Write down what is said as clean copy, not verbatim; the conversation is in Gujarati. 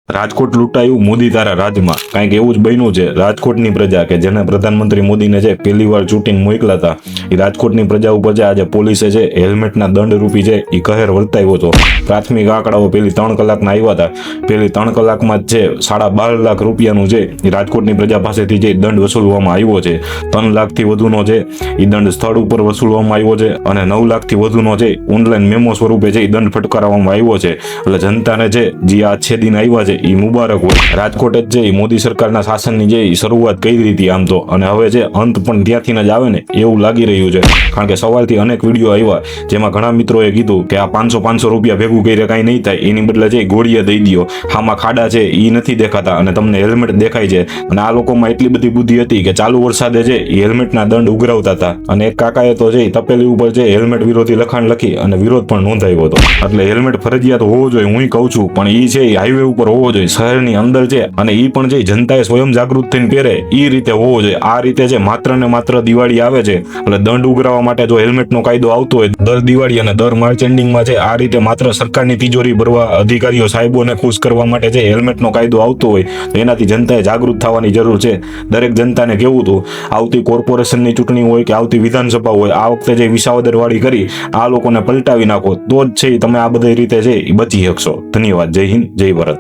રાજકોટ લૂંટાયું મોદી તારા રાજમાં કંઈક એવું જ બન્યું છે। રાજકોટની પ્રજા કે જેને પ્રધાનમંત્રી મોદીને છે પહેલી વાર ચૂંટીને મોકલા હતા એ રાજકોટની પ્રજા ઉપર છે આજે પોલીસે છે હેલ્મેટના દંડ રૂપી છે એ કહેર વર્તાવ્યો હતો। પ્રાથમિક આંકડાઓ પેલી 3 કલાકના આવ્યા હતા। પેલી 3 કલાકમાં જ છે 12.5 લાખ રૂપિયાનું છે એ રાજકોટની પ્રજા પાસેથી જે દંડ વસૂલવામાં આવ્યો છે। 3 લાખથી વધુનો છે એ દંડ સ્થળ ઉપર વસૂલવામાં આવ્યો છે અને 9 લાખથી વધુનો છે ઓનલાઈન મેમો સ્વરૂપે છે એ દંડ ફટકારવામાં આવ્યો છે। એટલે જનતાને છે જે આ 6 દિન આવ્યા છે એ મુબારક હોય। રાજકોટ જ છે મોદી સરકારના શાસનની જે શરૂઆત કઈ રીતે આમ તો અને હવે છે અંત પણ ત્યાંથી જ આવે ને એવું લાગી રહ્યું છે। કારણ કે સવારથી અનેક વિડીયો આવ્યા જેમાં ઘણા મિત્રોએ કીધું કે આ 500 રૂપિયા ભેગું કરીને કાંઈ નહીં થાય એની બદલે છે ગોળીએ દઈ દો, આમાં ખાડા છે એ નથી દેખાતા અને તમને હેલ્મેટ દેખાય છે। અને આ લોકોમાં એટલી બધી બુદ્ધિ હતી કે ચાલુ વરસાદે છે એ હેલ્મેટના દંડ ઉઘરાવતા હતા અને એક કાકાએ તો છે તપેલી ઉપર છે હેલ્મેટ વિરોધી લખાણ લખી અને વિરોધ પણ નોંધાવ્યો હતો। એટલે હેલ્મેટ ફરજિયાત હોવો જોઈએ હું કહું છું, પણ એ છે હાઈવે ઉપર હોવો જોઈએ, શહેરની અંદર છે અને એ પણ છે જનતાએ સ્વયં જાગૃત થઈને પહેરે એ રીતે હોવો જોઈએ। આ રીતે છે માત્ર ને માત્ર દિવાળી આવે છે એટલે દંડ ઉઘરાવવા માટે જો હેલ્મેટનો કાયદો આવતો હોય દર દિવાળી અને દર માર્ચ એન્ડિંગમાં છે આ રીતે માત્ર સરકારની તિજોરી ભરવા અધિકારીઓ સાહેબોને ખુશ કરવા માટે છે હેલ્મેટનો કાયદો આવતો હોય તો એનાથી જનતાએ જાગૃત થવાની જરૂર છે। દરેક જનતાને કેવું હતું આવતી કોર્પોરેશનની ચૂંટણી હોય કે આવતી વિધાનસભા હોય આ વખતે જે વિસાવદરવાળી કરી આ લોકોને પલટાવી નાખો તો જ છે તમે આ બધી રીતે છે એ બચી શકશો। ધન્યવાદ। જય હિન્દ, જય ભારત।